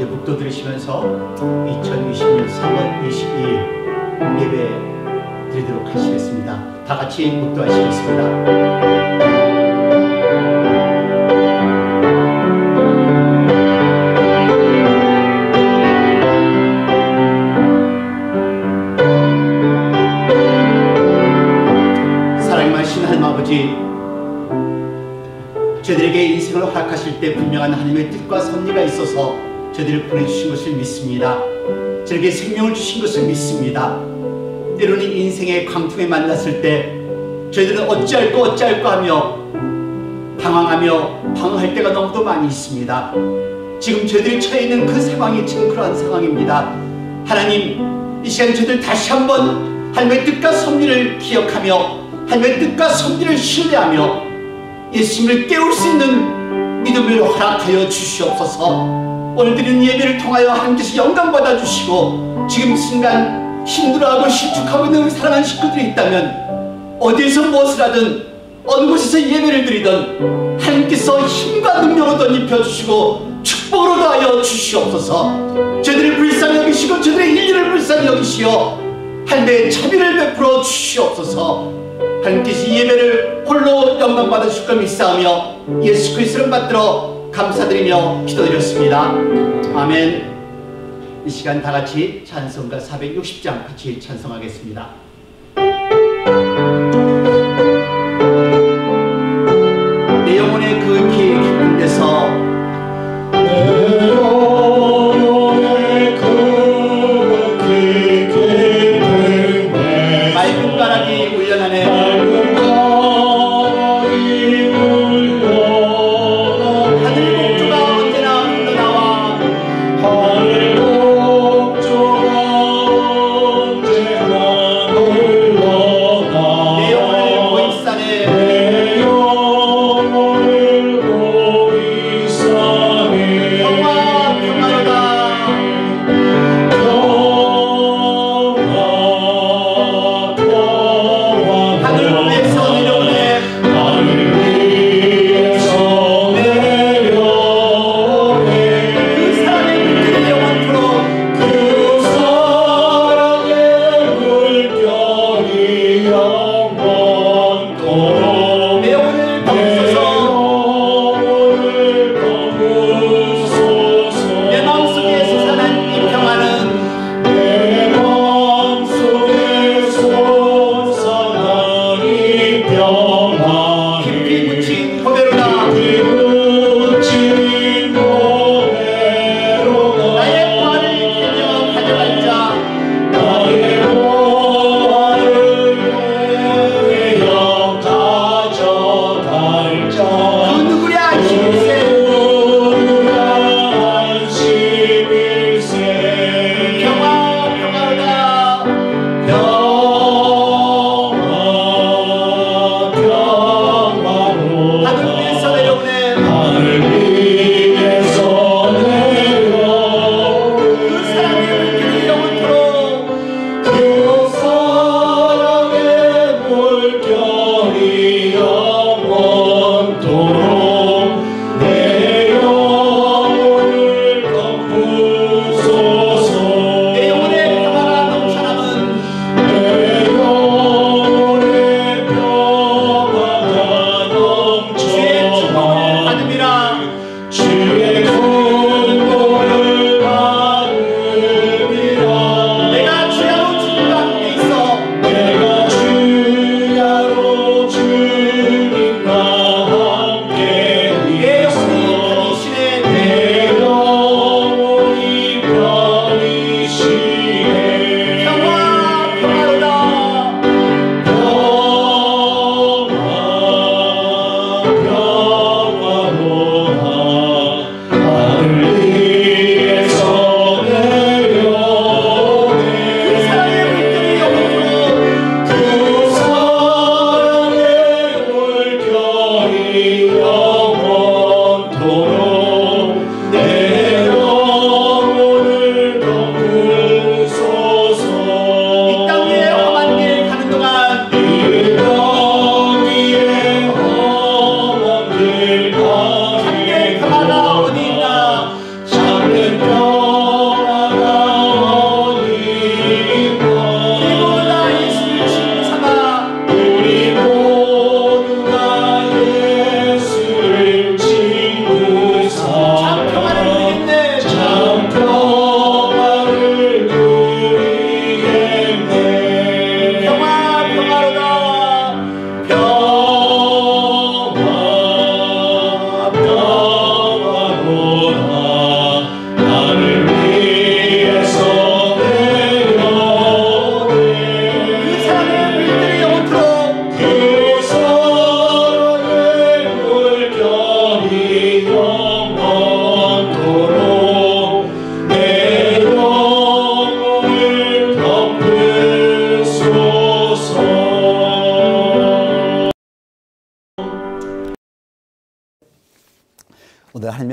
이제 묵도 들으시면서 2020년 3월 22일 예배 드리도록 하시겠습니다. 다 같이 묵도하시겠습니다. 저희들에게 인생을 허락하실 때 분명한 하나님의 뜻과 섭리가 있어서 저희들을 보내주신 것을 믿습니다. 저에게 생명을 주신 것을 믿습니다. 때로는 인생의 광풍에 만났을 때 저희들은 어찌할까 하며 당황하며 방황할 때가 너무도 많이 있습니다. 지금 저희들이 처해 있는 그 상황이 지금 그러한 상황입니다. 하나님, 이 시간 저희들 다시 한번 하나님의 뜻과 섭리를 기억하며 하나님의 뜻과 섭리를 신뢰하며 예수님을 깨울 수 있는 믿음을 허락하여 주시옵소서. 오늘 드리는 예배를 통하여 하나님께서 영광 받아주시고 지금 순간 힘들어하고 실축하고 있는 사랑하는 식구들이 있다면 어디에서 무엇을 하든 어느 곳에서 예배를 드리든 하나님께서 힘과 능력을 덧입혀주시고 축복으로 더하여 주시옵소서. 저희들을 불쌍히 여기시고 저희들의 일일을 불쌍히 여기시어 하나님의 자비를 베풀어 주시옵소서. 하나님께서 이 예배를 홀로 영광 받으실 걸 믿사오며 예수 그리스도를 받들어 감사드리며 기도드렸습니다. 아멘. 이 시간 다 같이 찬송가 460장 같이 찬송하겠습니다. 내 영혼의 그 길 깊은 데서 맑은 가락이 울려나네. 길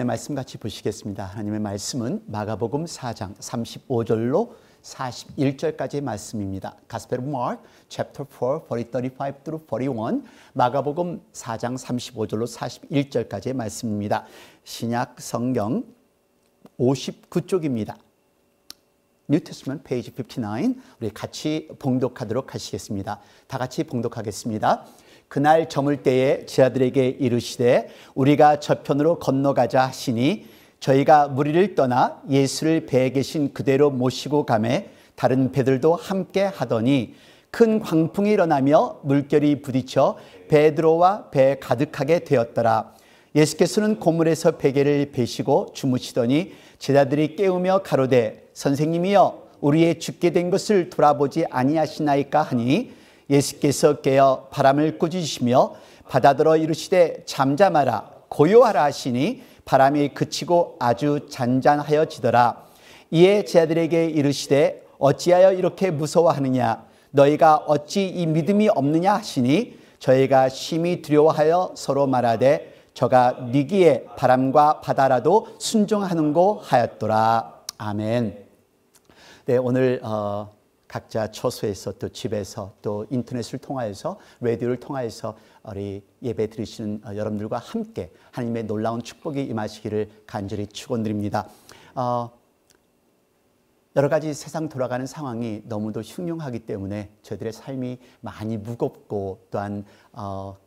말씀 같이 보시겠습니다. 하나님의 말씀은 마가복음 4장 35절로 41절까지의 말씀입니다. Gospel of Mark, chapter 4, verse 35 through 41, 마가복음 4장 35절로 41절까지의 말씀입니다. 신약 성경 59쪽입니다. New Testament, page 59. 우리 같이 봉독하도록 하시겠습니다. 다 같이 봉독하겠습니다. 그날 저물 때에 제자들에게 이르시되 우리가 저편으로 건너가자 하시니 저희가 무리를 떠나 예수를 배에 계신 그대로 모시고 가매 다른 배들도 함께 하더니 큰 광풍이 일어나며 물결이 부딪혀 베드로와 배 가득하게 되었더라. 예수께서는 고물에서 베개를 베시고 주무시더니 제자들이 깨우며 가로되 선생님이여 우리의 죽게 된 것을 돌아보지 아니하시나이까 하니 예수께서 깨어 바람을 꾸짖으시며 바다더러 이르시되 잠잠하라 고요하라 하시니 바람이 그치고 아주 잔잔하여지더라. 이에 제자들에게 이르시되 어찌하여 이렇게 무서워하느냐 너희가 어찌 이 믿음이 없느냐 하시니 저희가 심히 두려워하여 서로 말하되 저가 니기에 바람과 바다라도 순종하는고 하였더라. 아멘. 네, 오늘 각자 처소에서 또 집에서 또 인터넷을 통하여서 라디오를 통하여서 우리 예배 드리시는 여러분들과 함께 하나님의 놀라운 축복이 임하시기를 간절히 축원드립니다. 여러 가지 세상 돌아가는 상황이 너무도 흉흉하기 때문에 저희들의 삶이 많이 무겁고 또한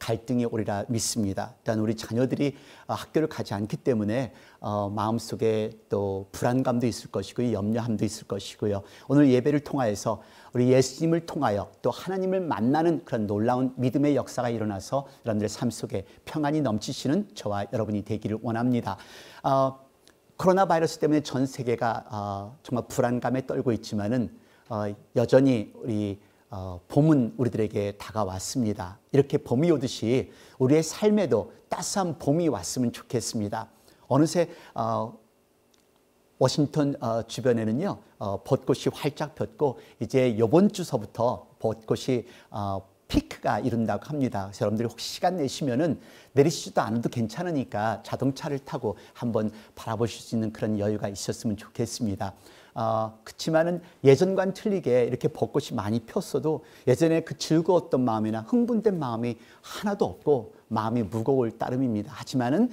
갈등이 오리라 믿습니다. 또한 우리 자녀들이 학교를 가지 않기 때문에 마음속에 또 불안감도 있을 것이고 염려함도 있을 것이고요. 오늘 예배를 통하여서 우리 예수님을 통하여 또 하나님을 만나는 그런 놀라운 믿음의 역사가 일어나서 여러분들의 삶 속에 평안이 넘치시는 저와 여러분이 되기를 원합니다. 코로나 바이러스 때문에 전 세계가 정말 불안감에 떨고 있지만은 여전히 우리 봄은 우리들에게 다가왔습니다. 이렇게 봄이 오듯이 우리의 삶에도 따스한 봄이 왔으면 좋겠습니다. 어느새 워싱턴 주변에는요 벚꽃이 활짝 폈고 이제 이번 주서부터 벚꽃이 피크가 이룬다고 합니다. 그래서 여러분들이 혹시 시간 내시면은 내리시지도 않아도 괜찮으니까 자동차를 타고 한번 바라보실 수 있는 그런 여유가 있었으면 좋겠습니다. 그렇지만은 예전과는 틀리게 이렇게 벚꽃이 많이 폈어도 예전에 그 즐거웠던 마음이나 흥분된 마음이 하나도 없고 마음이 무거울 따름입니다. 하지만은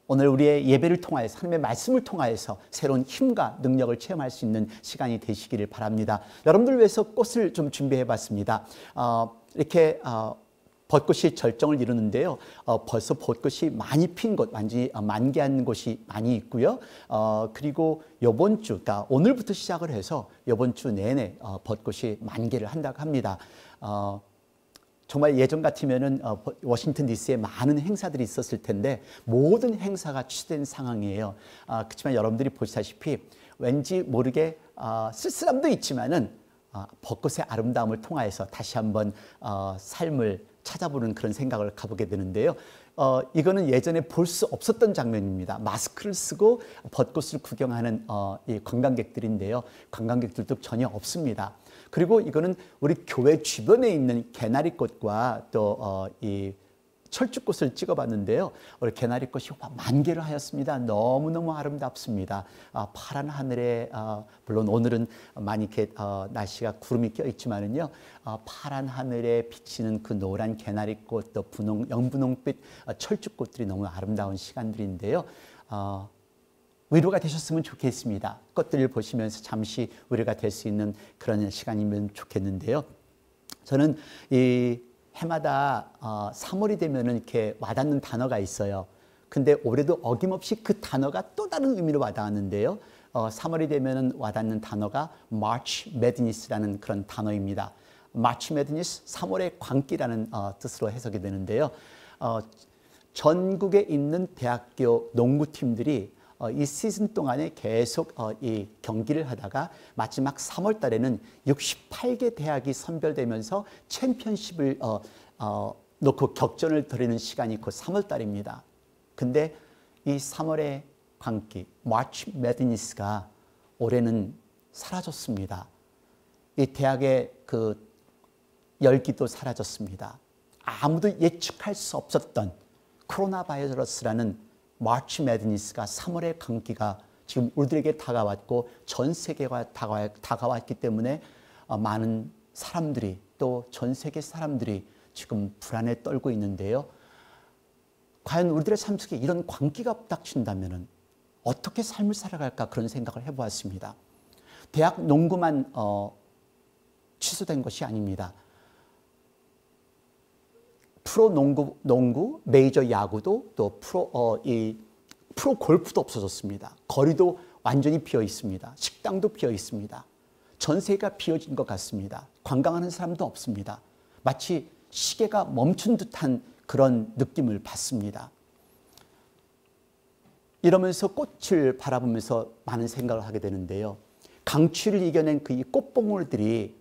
오늘 우리의 예배를 통하여서 하나님의 말씀을 통하여서 새로운 힘과 능력을 체험할 수 있는 시간이 되시기를 바랍니다. 여러분들 위해서 꽃을 좀 준비해 봤습니다. 이렇게 벚꽃이 절정을 이루는데요. 벌써 벚꽃이 많이 핀 곳, 만개한 곳이 많이 있고요. 그리고 이번 주, 그러니까 오늘부터 시작을 해서 이번 주 내내 벚꽃이 만개를 한다고 합니다. 정말 예전 같으면은 워싱턴 DC에 많은 행사들이 있었을 텐데 모든 행사가 취소된 상황이에요. 그렇지만 여러분들이 보시다시피 왠지 모르게 쓸쓸함도 있지만은 벚꽃의 아름다움을 통하여서 다시 한번 삶을 찾아보는 그런 생각을 가보게 되는데요. 이거는 예전에 볼 수 없었던 장면입니다. 마스크를 쓰고 벚꽃을 구경하는 이 관광객들인데요. 관광객들도 전혀 없습니다. 그리고 이거는 우리 교회 주변에 있는 개나리꽃과 또 이 철쭉꽃을 찍어봤는데요. 우리 개나리꽃이 만개를 하였습니다. 너무너무 아름답습니다. 파란 하늘에 물론 오늘은 많이 이렇게 날씨가 구름이 껴있지만은요. 파란 하늘에 비치는 그 노란 개나리꽃 또 영분홍빛 철쭉꽃들이 너무 아름다운 시간들인데요. 위로가 되셨으면 좋겠습니다. 꽃들을 보시면서 잠시 위로가 될 수 있는 그런 시간이면 좋겠는데요. 저는 이 해마다 3월이 되면은 이렇게 와닿는 단어가 있어요. 근데 올해도 어김없이 그 단어가 또 다른 의미로 와닿았는데요. 3월이 되면은 와닿는 단어가 March Madness라는 그런 단어입니다. March Madness, 3월의 광기라는 뜻으로 해석이 되는데요. 전국에 있는 대학교 농구팀들이 이 시즌 동안에 계속 이 경기를 하다가 마지막 3월 달에는 68개 대학이 선별되면서 챔피언십을 놓고 격전을 벌이는 시간이 곧 3월 달입니다. 근데 이 3월의 광기, March Madness가 올해는 사라졌습니다. 이 대학의 그 열기도 사라졌습니다. 아무도 예측할 수 없었던 코로나 바이러스라는 마치 매드니스가 3월의 강기가 지금 우리들에게 다가왔고 전 세계가 다가왔기 때문에 많은 사람들이 또 전 세계 사람들이 지금 불안에 떨고 있는데요. 과연 우리들의 삶 속에 이런 광기가 닥친다면 어떻게 삶을 살아갈까 그런 생각을 해보았습니다. 대학 농구만 취소된 것이 아닙니다. 프로 농구, 메이저 야구도 또 프로 골프도 없어졌습니다. 거리도 완전히 비어 있습니다. 식당도 비어 있습니다. 전세가 비어진 것 같습니다. 관광하는 사람도 없습니다. 마치 시계가 멈춘 듯한 그런 느낌을 받습니다. 이러면서 꽃을 바라보면서 많은 생각을 하게 되는데요. 강추위를 이겨낸 그 이 꽃봉오리들이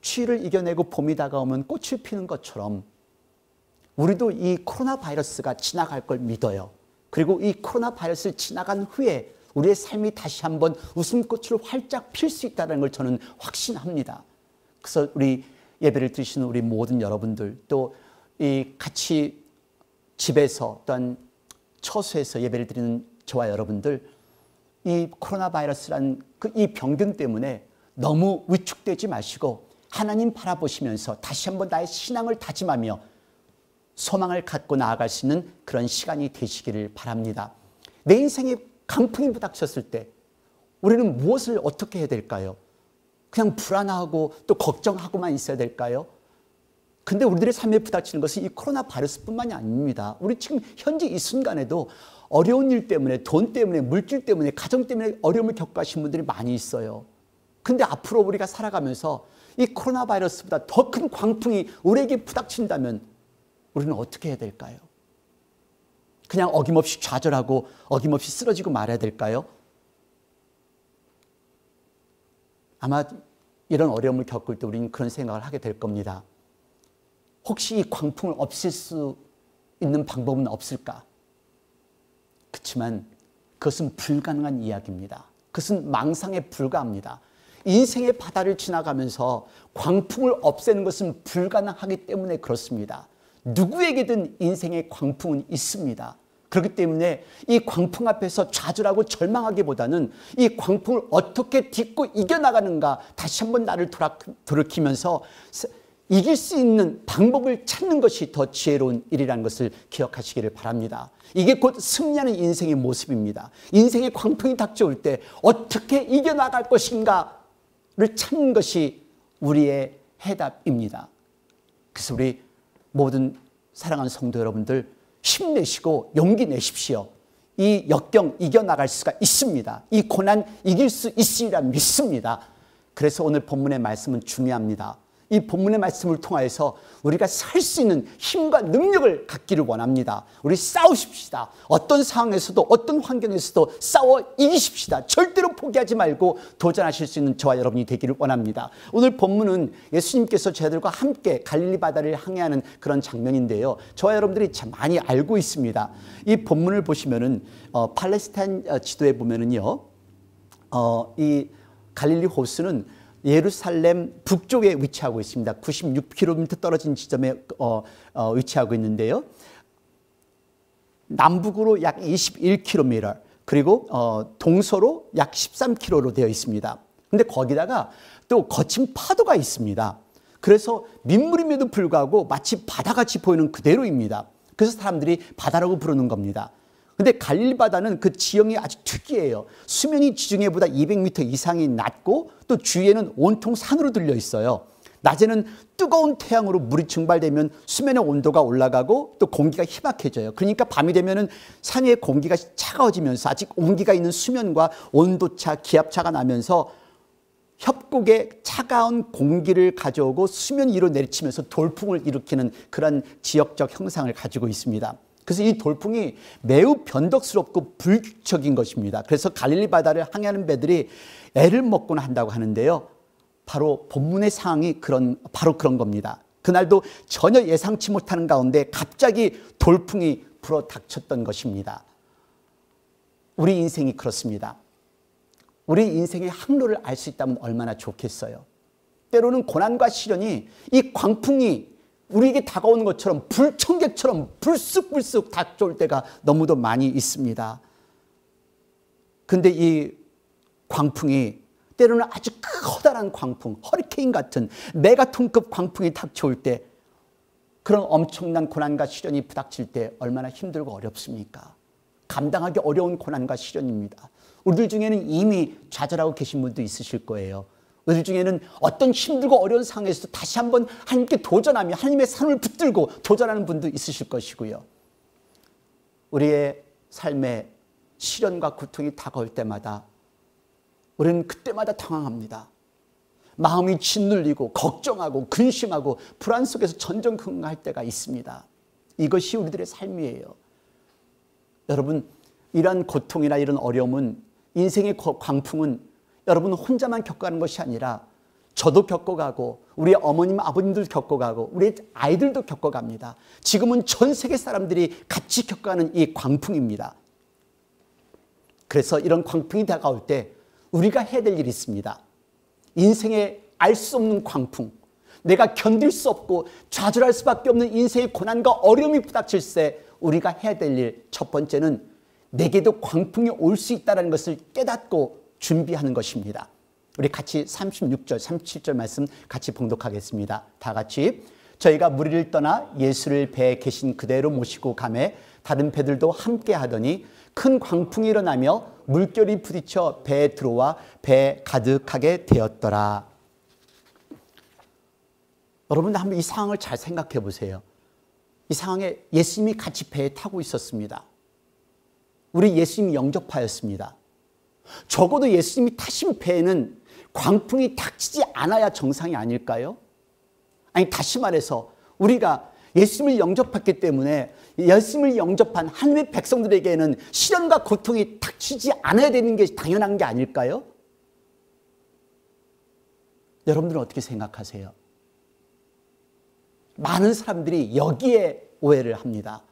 추위를 이겨내고 봄이 다가오면 꽃을 피는 것처럼 우리도 이 코로나 바이러스가 지나갈 걸 믿어요. 그리고 이 코로나 바이러스를 지나간 후에 우리의 삶이 다시 한번 웃음꽃을 활짝 필 수 있다는 걸 저는 확신합니다. 그래서 우리 예배를 드리시는 우리 모든 여러분들 또 이 같이 집에서 또한 처소에서 예배를 드리는 저와 여러분들 이 코로나 바이러스란 이 병균 때문에 너무 위축되지 마시고 하나님 바라보시면서 다시 한번 나의 신앙을 다짐하며 소망을 갖고 나아갈 수 있는 그런 시간이 되시기를 바랍니다. 내 인생에 강풍이 부닥쳤을 때 우리는 무엇을 어떻게 해야 될까요? 그냥 불안하고 또 걱정하고만 있어야 될까요? 근데 우리들의 삶에 부닥치는 것은 이 코로나 바이러스뿐만이 아닙니다. 우리 지금 현재 이 순간에도 어려운 일 때문에 돈 때문에 물질 때문에 가정 때문에 어려움을 겪으신 분들이 많이 있어요. 근데 앞으로 우리가 살아가면서 이 코로나 바이러스보다 더 큰 광풍이 우리에게 부닥친다면 우리는 어떻게 해야 될까요? 그냥 어김없이 좌절하고 어김없이 쓰러지고 말아야 될까요? 아마 이런 어려움을 겪을 때 우리는 그런 생각을 하게 될 겁니다. 혹시 이 광풍을 없앨 수 있는 방법은 없을까? 그렇지만 그것은 불가능한 이야기입니다. 그것은 망상에 불과합니다. 인생의 바다를 지나가면서 광풍을 없애는 것은 불가능하기 때문에 그렇습니다. 누구에게든 인생의 광풍은 있습니다. 그렇기 때문에 이 광풍 앞에서 좌절하고 절망하기보다는 이 광풍을 어떻게 딛고 이겨나가는가 다시 한번 나를 돌이키면서 이길 수 있는 방법을 찾는 것이 더 지혜로운 일이라는 것을 기억하시기를 바랍니다. 이게 곧 승리하는 인생의 모습입니다. 인생의 광풍이 닥쳐올 때 어떻게 이겨나갈 것인가를 찾는 것이 우리의 해답입니다. 그래서 우리 모든 사랑하는 성도 여러분들 힘내시고 용기 내십시오. 이 역경 이겨나갈 수가 있습니다. 이 고난 이길 수 있으리라 믿습니다. 그래서 오늘 본문의 말씀은 중요합니다. 이 본문의 말씀을 통하여서 우리가 살 수 있는 힘과 능력을 갖기를 원합니다. 우리 싸우십시다. 어떤 상황에서도 어떤 환경에서도 싸워 이기십시다. 절대로 포기하지 말고 도전하실 수 있는 저와 여러분이 되기를 원합니다. 오늘 본문은 예수님께서 저희들과 함께 갈릴리 바다를 항해하는 그런 장면인데요. 저와 여러분들이 참 많이 알고 있습니다. 이 본문을 보시면은 팔레스타인 지도에 보면은요, 이 갈릴리 호수는 예루살렘 북쪽에 위치하고 있습니다. 96km 떨어진 지점에 위치하고 있는데요. 남북으로 약 21km 그리고 동서로 약 13km로 되어 있습니다. 근데 거기다가 또 거친 파도가 있습니다. 그래서 민물임에도 불구하고 마치 바다같이 보이는 그대로입니다. 그래서 사람들이 바다라고 부르는 겁니다. 근데 갈릴리 바다는 그 지형이 아주 특이해요. 수면이 지중해보다 200m 이상이 낮고 또 주위에는 온통 산으로 들려 있어요. 낮에는 뜨거운 태양으로 물이 증발되면 수면의 온도가 올라가고 또 공기가 희박해져요. 그러니까 밤이 되면은 산 위의 공기가 차가워지면서 아직 온기가 있는 수면과 온도차, 기압차가 나면서 협곡에 차가운 공기를 가져오고 수면 위로 내리치면서 돌풍을 일으키는 그런 지역적 형상을 가지고 있습니다. 그래서 이 돌풍이 매우 변덕스럽고 불규칙적인 것입니다. 그래서 갈릴리 바다를 항해하는 배들이 애를 먹곤 한다고 하는데요. 바로 본문의 상황이 바로 그런 겁니다. 그날도 전혀 예상치 못하는 가운데 갑자기 돌풍이 불어 닥쳤던 것입니다. 우리 인생이 그렇습니다. 우리 인생의 항로를 알 수 있다면 얼마나 좋겠어요. 때로는 고난과 시련이 이 광풍이 우리에게 다가오는 것처럼 불청객처럼 불쑥불쑥 닥쳐올 때가 너무도 많이 있습니다. 근데 이 광풍이 때로는 아주 커다란 광풍, 허리케인 같은 메가톤급 광풍이 닥쳐올 때, 그런 엄청난 고난과 시련이 부닥칠 때 얼마나 힘들고 어렵습니까? 감당하기 어려운 고난과 시련입니다. 우리들 중에는 이미 좌절하고 계신 분도 있으실 거예요. 우리들 중에는 어떤 힘들고 어려운 상황에서도 다시 한번 하나님께 도전하며 하나님의 삶을 붙들고 도전하는 분도 있으실 것이고요. 우리의 삶에 시련과 고통이 다가올 때마다 우리는 그때마다 당황합니다. 마음이 짓눌리고 걱정하고 근심하고 불안 속에서 전전긍긍할 때가 있습니다. 이것이 우리들의 삶이에요. 여러분, 이러한 고통이나 이런 어려움은, 인생의 광풍은 여러분 혼자만 겪어가는 것이 아니라 저도 겪어가고 우리 어머님 아버님들 겪어가고 우리 아이들도 겪어갑니다. 지금은 전 세계 사람들이 같이 겪어가는 이 광풍입니다. 그래서 이런 광풍이 다가올 때 우리가 해야 될 일이 있습니다. 인생의 알 수 없는 광풍, 내가 견딜 수 없고 좌절할 수밖에 없는 인생의 고난과 어려움이 부닥칠 때 우리가 해야 될 일, 첫 번째는 내게도 광풍이 올 수 있다는 것을 깨닫고 준비하는 것입니다. 우리 같이 36절, 37절 말씀 같이 봉독하겠습니다. 다 같이. 저희가 무리를 떠나 예수를 배에 계신 그대로 모시고 가매 다른 배들도 함께 하더니 큰 광풍이 일어나며 물결이 부딪혀 배에 들어와 배 가득하게 되었더라. 여러분, 한번 이 상황을 잘 생각해 보세요. 이 상황에 예수님이 같이 배에 타고 있었습니다. 우리 예수님이 영접하였습니다. 적어도 예수님이 타신 배에는 광풍이 닥치지 않아야 정상이 아닐까요? 아니, 다시 말해서 우리가 예수님을 영접했기 때문에 예수님을 영접한 하나님의 백성들에게는 시련과 고통이 닥치지 않아야 되는 게 당연한 게 아닐까요? 여러분들은 어떻게 생각하세요? 많은 사람들이 여기에 오해를 합니다.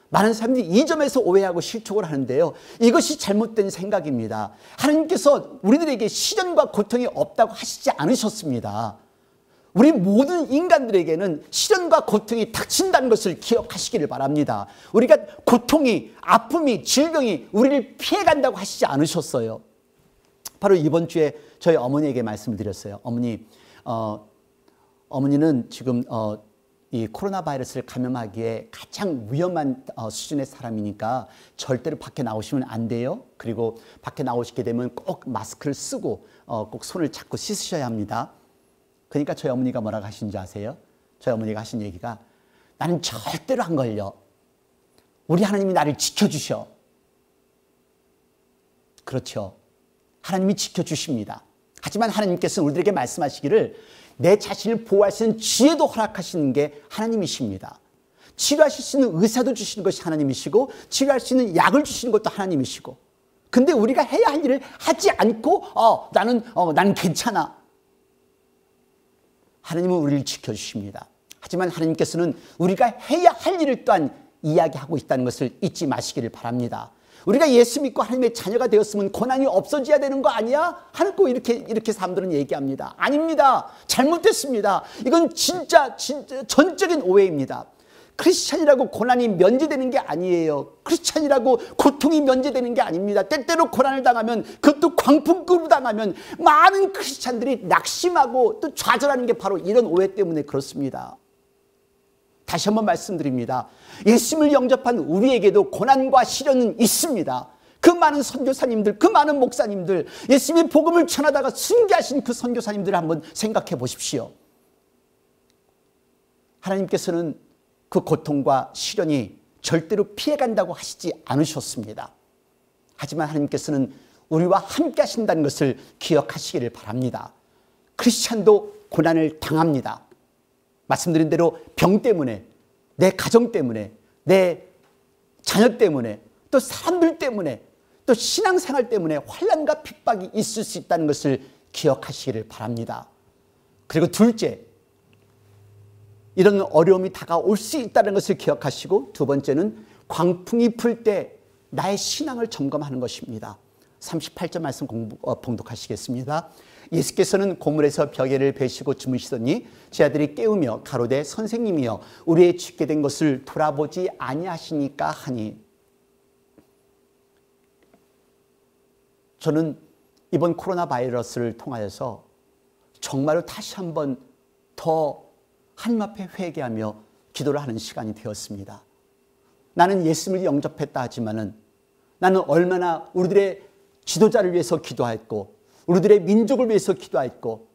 많은 사람들이 이 점에서 오해하고 실족을 하는데요. 이것이 잘못된 생각입니다. 하나님께서 우리들에게 시련과 고통이 없다고 하시지 않으셨습니다. 우리 모든 인간들에게는 시련과 고통이 닥친다는 것을 기억하시기를 바랍니다. 우리가 고통이, 아픔이, 질병이 우리를 피해간다고 하시지 않으셨어요. 바로 이번 주에 저희 어머니에게 말씀을 드렸어요. 어머니는 지금 이 코로나 바이러스를 감염하기에 가장 위험한 수준의 사람이니까 절대로 밖에 나오시면 안 돼요. 그리고 밖에 나오시게 되면 꼭 마스크를 쓰고 꼭 손을 자꾸 씻으셔야 합니다. 그러니까 저희 어머니가 뭐라고 하신지 아세요? 저희 어머니가 하신 얘기가, 나는 절대로 안 걸려. 우리 하나님이 나를 지켜주셔. 그렇죠. 하나님이 지켜주십니다. 하지만 하나님께서는 우리들에게 말씀하시기를 내 자신을 보호할 수 있는 지혜도 허락하시는 게 하나님이십니다. 치료하실 수 있는 의사도 주시는 것이 하나님이시고 치료할 수 있는 약을 주시는 것도 하나님이시고, 근데 우리가 해야 할 일을 하지 않고 나는 괜찮아. 하나님은 우리를 지켜주십니다. 하지만 하나님께서는 우리가 해야 할 일을 또한 이야기하고 있다는 것을 잊지 마시기를 바랍니다. 우리가 예수 믿고 하나님의 자녀가 되었으면 고난이 없어져야 되는 거 아니야? 하고 이렇게 사람들은 얘기합니다. 아닙니다. 잘못됐습니다. 이건 진짜 전적인 오해입니다. 크리스찬이라고 고난이 면제되는 게 아니에요. 크리스찬이라고 고통이 면제되는 게 아닙니다. 때때로 고난을 당하면, 그것도 광풍급으로 당하면 많은 크리스찬들이 낙심하고 또 좌절하는 게 바로 이런 오해 때문에 그렇습니다. 다시 한번 말씀드립니다. 예수님을 영접한 우리에게도 고난과 시련은 있습니다. 그 많은 선교사님들, 그 많은 목사님들, 예수님의 복음을 전하다가 순교하신 그 선교사님들을 한번 생각해 보십시오. 하나님께서는 그 고통과 시련이 절대로 피해간다고 하시지 않으셨습니다. 하지만 하나님께서는 우리와 함께 하신다는 것을 기억하시기를 바랍니다. 크리스찬도 고난을 당합니다. 말씀드린 대로 병 때문에, 내 가정 때문에, 내 자녀 때문에, 또 사람들 때문에, 또 신앙생활 때문에 환난과 핍박이 있을 수 있다는 것을 기억하시기를 바랍니다. 그리고 둘째, 이런 어려움이 다가올 수 있다는 것을 기억하시고, 두 번째는 광풍이 불 때 나의 신앙을 점검하는 것입니다. 38절 말씀 봉독하시겠습니다. 예수께서는 고물에서 벼개를 베시고 주무시더니 제 아들이 깨우며 가로되 선생님이여 우리의 죽게 된 것을 돌아보지 아니하시니까 하니. 저는 이번 코로나 바이러스를 통하여서 정말로 다시 한번 더 하나님 앞에 회개하며 기도를 하는 시간이 되었습니다. 나는 예수님을 영접했다 하지만은 나는 얼마나 우리들의 지도자를 위해서 기도했고 우리들의 민족을 위해서 기도했고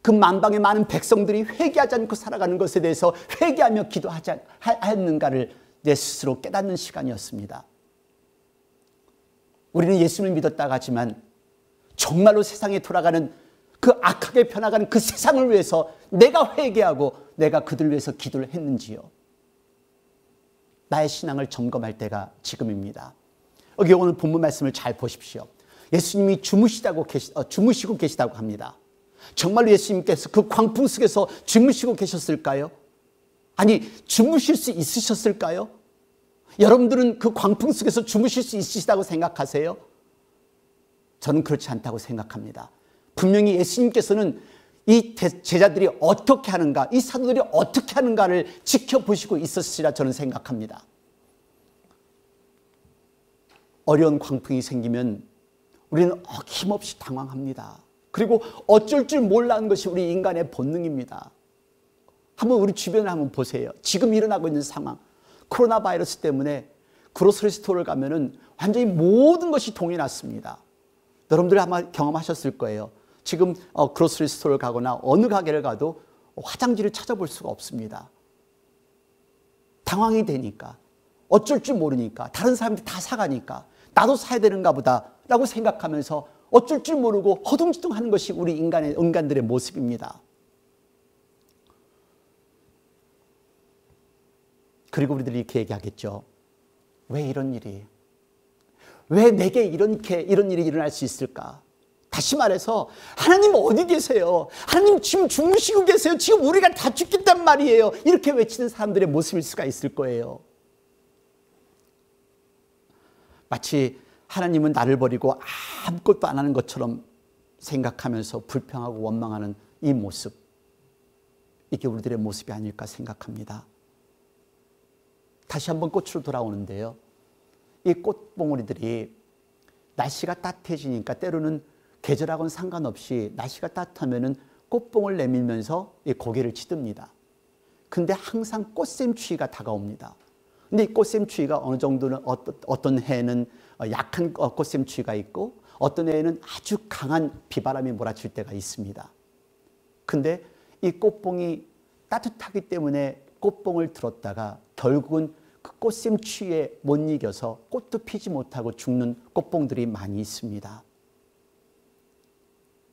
그 만방의 많은 백성들이 회개하지 않고 살아가는 것에 대해서 회개하며 기도하지 않는가를 내 스스로 깨닫는 시간이었습니다. 우리는 예수님을 믿었다고 하지만 정말로 세상에 돌아가는 그 악하게 변화가는 그 세상을 위해서 내가 회개하고 내가 그들을 위해서 기도를 했는지요. 나의 신앙을 점검할 때가 지금입니다. 여기 오늘 본문 말씀을 잘 보십시오. 예수님이 주무시고 계시다고 합니다. 정말로 예수님께서 그 광풍 속에서 주무시고 계셨을까요? 아니, 주무실 수 있으셨을까요? 여러분들은 그 광풍 속에서 주무실 수 있으시다고 생각하세요? 저는 그렇지 않다고 생각합니다. 분명히 예수님께서는 이 제자들이 어떻게 하는가, 이 사도들이 어떻게 하는가를 지켜보시고 있었으리라 저는 생각합니다. 어려운 광풍이 생기면 우리는 어김없이 당황합니다. 그리고 어쩔 줄 몰라하는 것이 우리 인간의 본능입니다. 한번 우리 주변을 한번 보세요. 지금 일어나고 있는 상황, 코로나 바이러스 때문에 그로서리 스토어를 가면은 완전히 모든 것이 동이 났습니다. 여러분들이 아마 경험하셨을 거예요. 지금 그로서리 스토어를 가거나 어느 가게를 가도 화장지를 찾아볼 수가 없습니다. 당황이 되니까, 어쩔 줄 모르니까, 다른 사람들이 다 사가니까 나도 사야 되는가 보다 라고 생각하면서 어쩔 줄 모르고 허둥지둥하는 것이 우리 인간들의 모습입니다. 그리고 우리들이 이렇게 얘기하겠죠. 왜 이런 일이? 왜 내게 이런 일이 일어날 수 있을까? 다시 말해서 하나님 어디 계세요? 하나님 지금 주무시고 계세요. 지금 우리가 다 죽겠단 말이에요. 이렇게 외치는 사람들의 모습일 수가 있을 거예요. 마치 하나님은 나를 버리고 아무것도 안 하는 것처럼 생각하면서 불평하고 원망하는 이 모습, 이게 우리들의 모습이 아닐까 생각합니다. 다시 한번 꽃으로 돌아오는데요. 이 꽃봉오리들이 날씨가 따뜻해지니까 때로는 계절하고는 상관없이 날씨가 따뜻하면 꽃봉을 내밀면서 고개를 치듭니다. 근데 항상 꽃샘추위가 다가옵니다. 근데 이 꽃샘추위가 어느 정도는 어떤 해에는 약한 꽃샘추위가 있고 어떤 해에는 아주 강한 비바람이 몰아칠 때가 있습니다. 근데 이 꽃봉이 따뜻하기 때문에 꽃봉을 들었다가 결국은 그 꽃샘추위에 못 이겨서 꽃도 피지 못하고 죽는 꽃봉들이 많이 있습니다.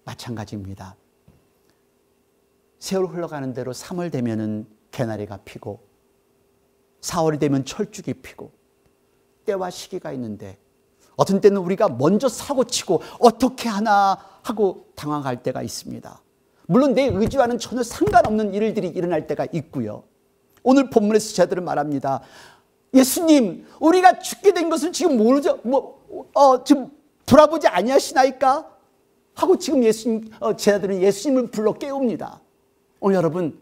마찬가지입니다. 세월 흘러가는 대로 3월 되면은 개나리가 피고 4월이 되면 철쭉이 피고 때와 시기가 있는데 어떤 때는 우리가 먼저 사고치고 어떻게 하나 하고 당황할 때가 있습니다. 물론 내 의지와는 전혀 상관없는 일들이 일어날 때가 있고요. 오늘 본문에서 제자들은 말합니다. 예수님, 우리가 죽게 된 것을 지금 모르죠? 지금 돌아보지 아니하시나이까? 하고 지금 제자들은 예수님을 불러 깨웁니다. 오늘 여러분,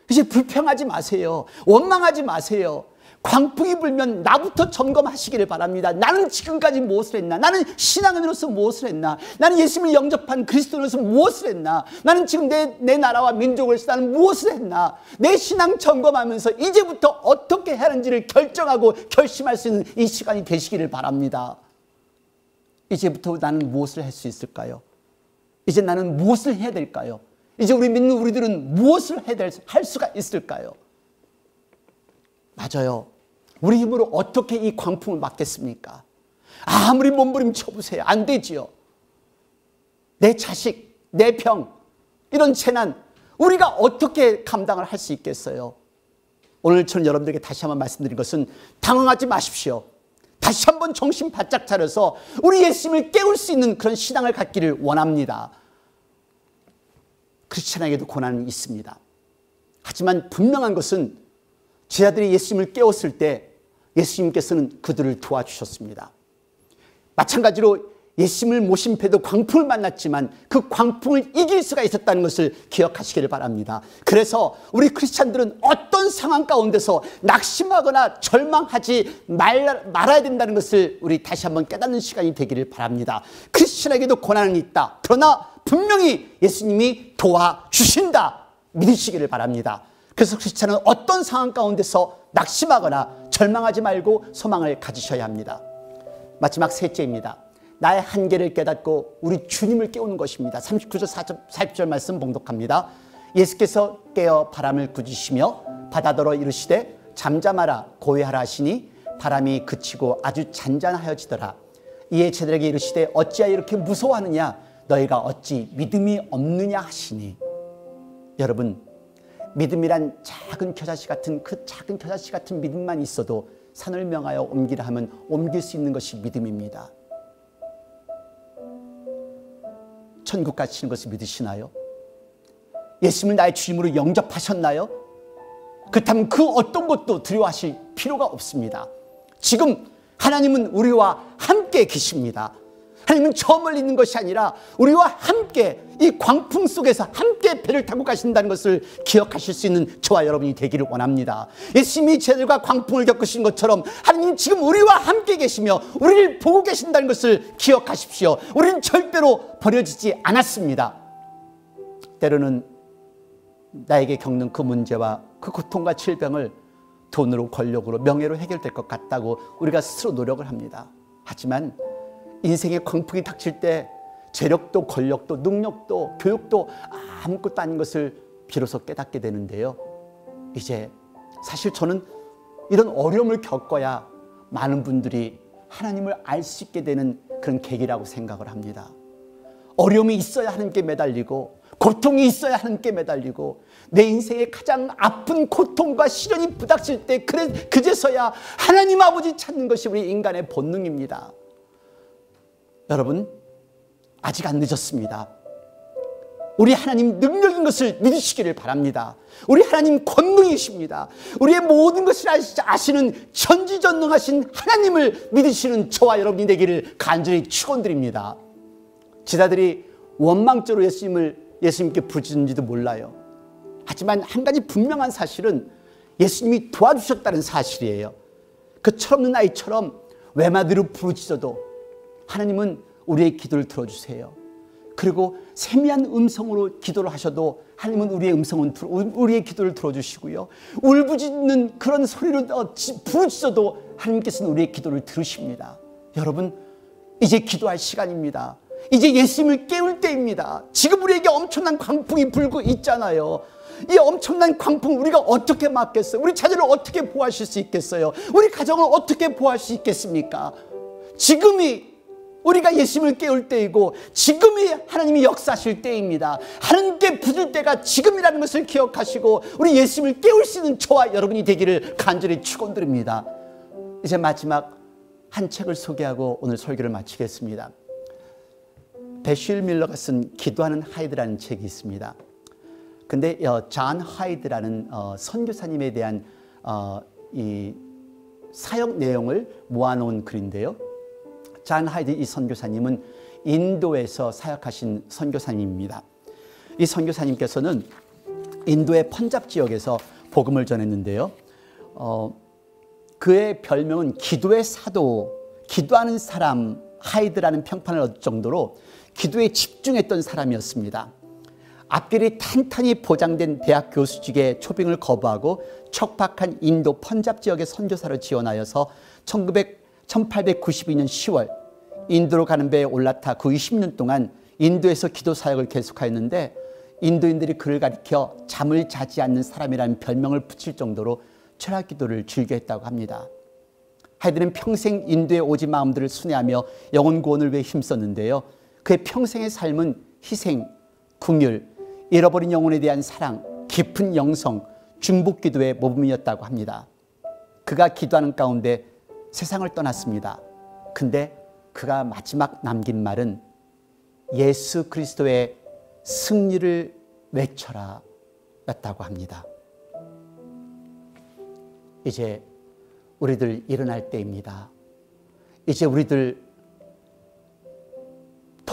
이제 불평하지 마세요. 원망하지 마세요. 광풍이 불면 나부터 점검하시기를 바랍니다. 나는 지금까지 무엇을 했나? 나는 신앙인으로서 무엇을 했나? 나는 예수님을 영접한 그리스도인으로서 무엇을 했나? 나는 지금 내 나라와 민족을 위해서 나는 무엇을 했나? 내 신앙 점검하면서 이제부터 어떻게 해야 하는지를 결정하고 결심할 수 있는 이 시간이 되시기를 바랍니다. 이제부터 나는 무엇을 할 수 있을까요? 이제 나는 무엇을 해야 될까요? 이제 우리 믿는 우리들은 무엇을 할 수가 있을까요? 맞아요. 우리 힘으로 어떻게 이 광풍을 막겠습니까? 아무리 몸부림쳐 보세요. 안 되지요. 내 자식, 내 병, 이런 재난 우리가 어떻게 감당을 할 수 있겠어요? 오늘 저는 여러분들에게 다시 한번 말씀드린 것은 당황하지 마십시오. 다시 한번 정신 바짝 차려서 우리 예수님을 깨울 수 있는 그런 신앙을 갖기를 원합니다. 크리스찬에게도 고난이 있습니다. 하지만 분명한 것은 제자들이 예수님을 깨웠을 때 예수님께서는 그들을 도와주셨습니다. 마찬가지로 예수님을 모신 배도 광풍을 만났지만 그 광풍을 이길 수가 있었다는 것을 기억하시기를 바랍니다. 그래서 우리 크리스찬들은 어떤 상황 가운데서 낙심하거나 절망하지 말아야 된다는 것을 우리 다시 한번 깨닫는 시간이 되기를 바랍니다. 크리스찬에게도 고난은 있다. 그러나 분명히 예수님이 도와주신다. 믿으시기를 바랍니다. 그래서 크리스찬은 어떤 상황 가운데서 낙심하거나 절망하지 말고 소망을 가지셔야 합니다. 마지막 셋째입니다. 나의 한계를 깨닫고 우리 주님을 깨우는 것입니다. 39절 40절 말씀 봉독합니다. 예수께서 깨어 바람을 꾸짖으시며 바다더러 이르시되 잠잠하라 고요하라 하시니 바람이 그치고 아주 잔잔하여지더라. 이에 제들에게 이르시되 어찌하여 이렇게 무서워하느냐 너희가 어찌 믿음이 없느냐 하시니. 여러분, 믿음이란 작은 겨자씨 같은 그 작은 겨자씨 같은 믿음만 있어도 산을 명하여 옮기라 하면 옮길 수 있는 것이 믿음입니다. 천국 가시는 것을 믿으시나요? 예수님을 나의 주님으로 영접하셨나요? 그렇다면 그 어떤 것도 두려워하실 필요가 없습니다. 지금 하나님은 우리와 함께 계십니다. 하나님은 저 멀리 있는 것이 아니라 우리와 함께 이 광풍 속에서 함께 배를 타고 가신다는 것을 기억하실 수 있는 저와 여러분이 되기를 원합니다. 예수님이 제들과 광풍을 겪으신 것처럼 하나님 지금 우리와 함께 계시며 우리를 보고 계신다는 것을 기억하십시오. 우리는 절대로 버려지지 않았습니다. 때로는 나에게 겪는 그 문제와 그 고통과 질병을 돈으로, 권력으로, 명예로 해결될 것 같다고 우리가 스스로 노력을 합니다. 하지만 인생의 광풍이 닥칠 때 재력도, 권력도, 능력도, 교육도 아무것도 아닌 것을 비로소 깨닫게 되는데요. 이제 사실 저는 이런 어려움을 겪어야 많은 분들이 하나님을 알 수 있게 되는 그런 계기라고 생각을 합니다. 어려움이 있어야 하나님께 매달리고 고통이 있어야 하나님께 매달리고 내 인생의 가장 아픈 고통과 시련이 부닥칠 때 그제서야 하나님 아버지 찾는 것이 우리 인간의 본능입니다. 여러분, 아직 안 늦었습니다. 우리 하나님 능력인 것을 믿으시기를 바랍니다. 우리 하나님 권능이십니다. 우리의 모든 것을 아시는 전지전능하신 하나님을 믿으시는 저와 여러분이 되기를 간절히 축원드립니다. 제자들이 원망조로 예수님께 부르짖는지도 몰라요. 하지만 한 가지 분명한 사실은 예수님이 도와주셨다는 사실이에요. 그 철없는 아이처럼 외마디로 부르짖어도 하나님은 우리의 기도를 들어주세요. 그리고 세미한 음성으로 기도를 하셔도 하나님은 우리의 기도를 들어주시고요. 울부짖는 그런 소리로 부르짖어도 하나님께서는 우리의 기도를 들으십니다. 여러분, 이제 기도할 시간입니다. 이제 예수님을 깨울 때입니다. 지금 우리에게 엄청난 광풍이 불고 있잖아요. 이 엄청난 광풍 우리가 어떻게 막겠어요? 우리 자녀를 어떻게 보호하실 수 있겠어요? 우리 가정을 어떻게 보호할 수 있겠습니까? 지금이 우리가 예수님을 깨울 때이고 지금이 하나님이 역사하실 때입니다. 하나님께 부를 때가 지금이라는 것을 기억하시고 우리 예수님을 깨울 수 있는 저와 여러분이 되기를 간절히 축원드립니다. 이제 마지막 한 책을 소개하고 오늘 설교를 마치겠습니다. 배실 밀러가 쓴 기도하는 하이드라는 책이 있습니다. 근데 존 하이드라는 선교사님에 대한 이 사역 내용을 모아놓은 글인데요. 존 하이드 이 선교사님은 인도에서 사역하신 선교사님입니다. 이 선교사님께서는 인도의 펀잡 지역에서 복음을 전했는데요. 그의 별명은 기도의 사도, 기도하는 사람 하이드라는 평판을 얻을 정도로 기도에 집중했던 사람이었습니다. 앞길이 탄탄히 보장된 대학 교수직의 초빙을 거부하고 척박한 인도 펀잡 지역의 선교사로 지원하여서 1892년 10월 인도로 가는 배에 올라타 그 20년 동안 인도에서 기도 사역을 계속하였는데 인도인들이 그를 가리켜 잠을 자지 않는 사람이라는 별명을 붙일 정도로 철학 기도를 즐겨했다고 합니다. 하이드는 평생 인도에 오지 마음들을 순회하며 영혼 구원을 위해 힘썼는데요. 그의 평생의 삶은 희생, 긍휼, 잃어버린 영혼에 대한 사랑, 깊은 영성, 중복 기도의 모범이었다고 합니다. 그가 기도하는 가운데 세상을 떠났습니다. 근데 그가 마지막 남긴 말은 예수 그리스도의 승리를 외쳐라 였다고 합니다. 이제 우리들 일어날 때입니다. 이제 우리들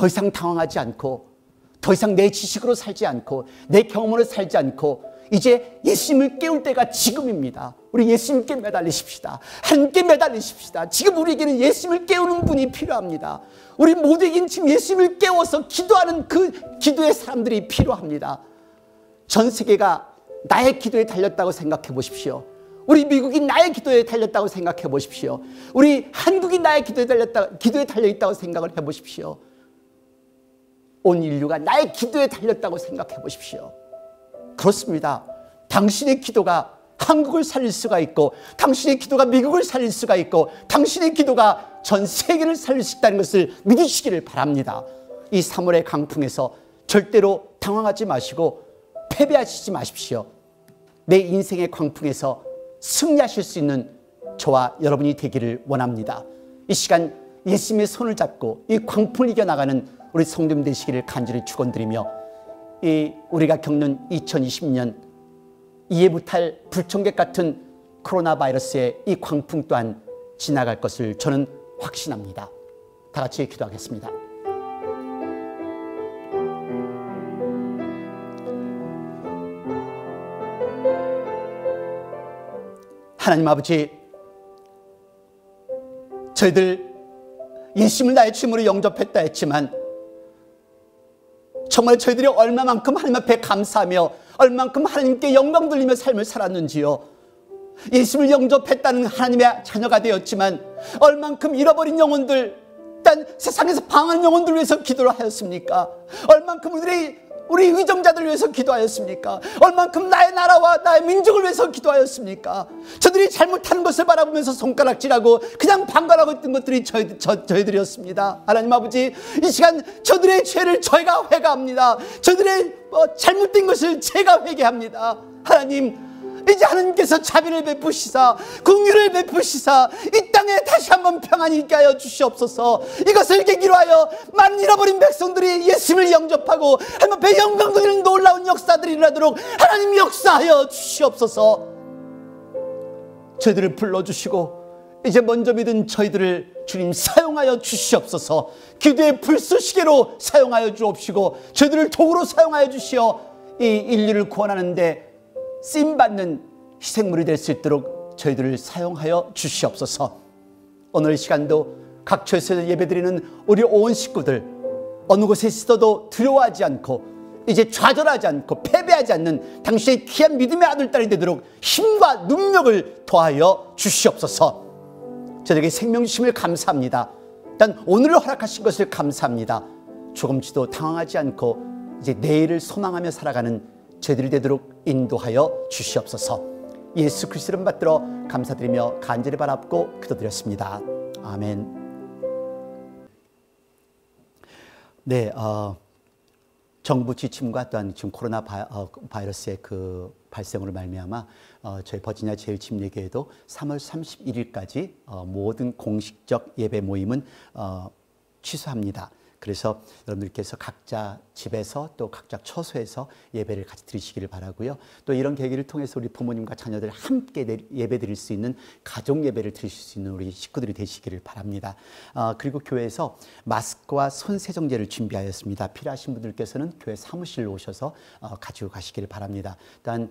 더 이상 당황하지 않고, 더 이상 내 지식으로 살지 않고, 내 경험으로 살지 않고, 이제 예수님을 깨울 때가 지금입니다. 우리 예수님께 매달리십시다. 함께 매달리십시다. 지금 우리에게는 예수님을 깨우는 분이 필요합니다. 우리 모두에게는 지금 예수님을 깨워서 기도하는 그 기도의 사람들이 필요합니다. 전 세계가 나의 기도에 달렸다고 생각해 보십시오. 우리 미국이 나의 기도에 달렸다고 생각해 보십시오. 우리 한국이 나의 기도에 달려있다고 생각을 해 보십시오. 온 인류가 나의 기도에 달렸다고 생각해 보십시오. 그렇습니다. 당신의 기도가 한국을 살릴 수가 있고, 당신의 기도가 미국을 살릴 수가 있고, 당신의 기도가 전 세계를 살릴 수 있다는 것을 믿으시기를 바랍니다. 이 3월의 강풍에서 절대로 당황하지 마시고 패배하시지 마십시오. 내 인생의 광풍에서 승리하실 수 있는 저와 여러분이 되기를 원합니다. 이 시간 예수님의 손을 잡고 이 광풍을 이겨나가는 우리 성도님 되시기를 간절히 축원드리며, 이 우리가 겪는 2020년 이해 못할 불청객 같은 코로나 바이러스의 이 광풍 또한 지나갈 것을 저는 확신합니다. 다 같이 기도하겠습니다. 하나님 아버지, 저희들 예수님을 나의 주님으로 영접했다 했지만 정말 저희들이 얼마만큼 하나님 앞에 감사하며 얼마만큼 하나님께 영광 돌리며 삶을 살았는지요. 예수님을 영접했다는 하나님의 자녀가 되었지만 얼만큼 잃어버린 영혼들, 딴 세상에서 방황한 영혼들 위해서 기도를 하였습니까? 얼만큼 우리 의정자들 위해서 기도하였습니까? 얼만큼 나의 나라와 나의 민족을 위해서 기도하였습니까? 저들이 잘못하는 것을 바라보면서 손가락질하고 그냥 방관하고 있던 것들이 저희들이었습니다. 하나님 아버지, 이 시간 저들의 죄를 저희가 회개합니다. 저들의 잘못된 것을 제가 회개합니다. 하나님, 이제 하나님께서 자비를 베푸시사 긍휼을 베푸시사 이 땅에 다시 한번 평안이 있게 하여 주시옵소서. 이것을 계기로 하여 많은 잃어버린 백성들이 예수님을 영접하고 하나님 앞에 영광 돌리는 놀라운 역사들이 일어나도록 하나님 역사하여 주시옵소서. 저희들을 불러주시고 이제 먼저 믿은 저희들을 주님 사용하여 주시옵소서. 기도의 불쏘시개로 사용하여 주옵시고 저희들을 도구로 사용하여 주시어 이 인류를 구원하는 데 쓰임받는 희생물이 될 수 있도록 저희들을 사용하여 주시옵소서. 오늘 시간도 각 처에서 예배드리는 우리 온 식구들, 어느 곳에 있어도 두려워하지 않고 이제 좌절하지 않고 패배하지 않는 당신의 귀한 믿음의 아들딸이 되도록 힘과 능력을 더하여 주시옵소서. 저에게 생명 주심을 감사합니다. 일단 오늘을 허락하신 것을 감사합니다. 조금씩도 당황하지 않고 이제 내일을 소망하며 살아가는 저희들이 되도록 인도하여 주시옵소서. 예수 그리스도를 받들어 감사드리며 간절히 바랍고 기도드렸습니다. 아멘. 네, 정부 지침과 또한 지금 코로나 바이러스의 그 발생으로 말미암아 저희 버지니아 제일침례교회도 3월 31일까지 모든 공식적 예배 모임은 취소합니다. 그래서 여러분들께서 각자 집에서 또 각자 처소에서 예배를 같이 드리시기를 바라고요. 또 이런 계기를 통해서 우리 부모님과 자녀들 함께 예배 드릴 수 있는 가족 예배를 드리실 수 있는 우리 식구들이 되시기를 바랍니다. 그리고 교회에서 마스크와 손 세정제를 준비하였습니다. 필요하신 분들께서는 교회 사무실로 오셔서 가지고 가시기를 바랍니다. 일단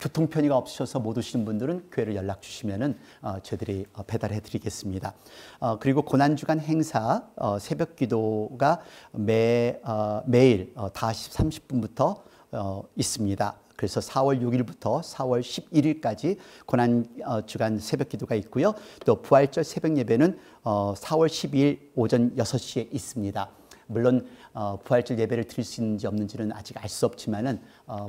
교통 편의가 없으셔서 못 오시는 분들은 교회를 연락 주시면은 저희들이 배달해 드리겠습니다. 그리고 고난주간 행사 새벽 기도가 매일 5시 30분부터 있습니다. 그래서 4월 6일부터 4월 11일까지 고난주간 새벽 기도가 있고요. 또 부활절 새벽 예배는 4월 12일 오전 6시에 있습니다. 물론 부활절 예배를 드릴 수 있는지 없는지는 아직 알 수 없지만은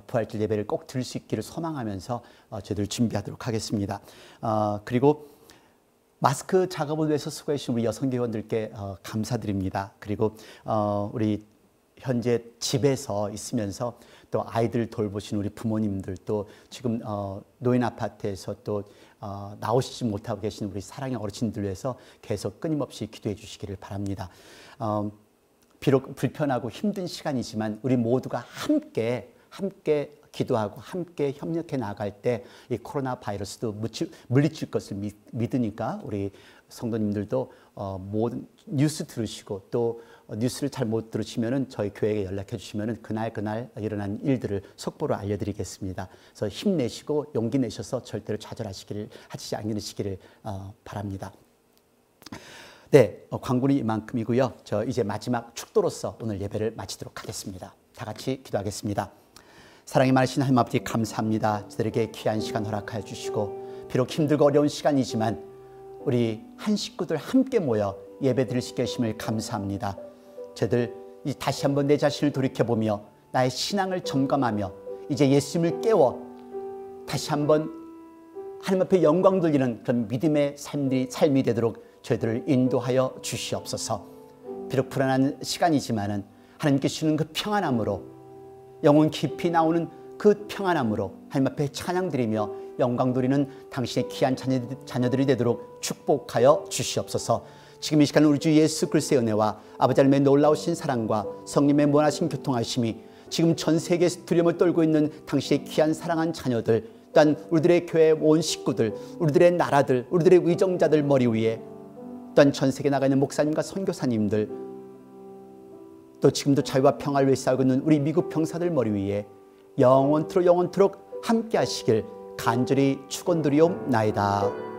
부활절 예배를 꼭 드릴 수 있기를 소망하면서 저희들 준비하도록 하겠습니다. 그리고 마스크 작업을 위해서 수고해 주신 우리 여성교원들께 감사드립니다. 그리고 우리 현재 집에서 있으면서 또 아이들 돌보신 우리 부모님들, 또 지금 노인 아파트에서 또 나오시지 못하고 계신 우리 사랑의 어르신들 위해서 계속 끊임없이 기도해 주시기를 바랍니다. 비록 불편하고 힘든 시간이지만 우리 모두가 함께 기도하고 함께 협력해 나갈 때 이 코로나 바이러스도 물리칠 것을 믿으니까 우리 성도님들도 모든 뉴스 들으시고 또 뉴스를 잘 못 들으시면은 저희 교회에 연락해 주시면은 그날 일어난 일들을 속보로 알려드리겠습니다. 그래서 힘내시고 용기 내셔서 절대로 좌절하지 않으시기를 바랍니다. 네, 광고는 이만큼이고요. 저 이제 마지막 축도로서 오늘 예배를 마치도록 하겠습니다. 다 같이 기도하겠습니다. 사랑이 많으신 하나님 아버지 감사합니다. 저들에게 귀한 시간 허락하여 주시고 비록 힘들고 어려운 시간이지만 우리 한 식구들 함께 모여 예배 드릴 수 있게 하심을 감사합니다. 저들 다시 한번 내 자신을 돌이켜보며 나의 신앙을 점검하며 이제 예수님을 깨워 다시 한번 하나님 앞에 영광 돌리는 그런 믿음의 삶이 되도록 저희들을 인도하여 주시옵소서. 비록 불안한 시간이지만은 하나님께 주시는 그 평안함으로 영혼 깊이 나오는 그 평안함으로 하나님 앞에 찬양드리며 영광 돌리는 당신의 귀한 자녀들이 되도록 축복하여 주시옵소서. 지금 이 시간 우리 주 예수 그리스도의 은혜와 아버지 하나님의 놀라우신 사랑과 성령의 무한하신 교통하심이 지금 전 세계에서 두려움을 떨고 있는 당신의 귀한 사랑한 자녀들, 또한 우리들의 교회 온 식구들, 우리들의 나라들, 우리들의 위정자들 머리 위에, 또한 전 세계에 나가 있는 목사님과 선교사님들, 또 지금도 자유와 평화를 위해 싸우고 있는 우리 미국 병사들 머리 위에 영원토록 함께 하시길 간절히 축원드리옵나이다.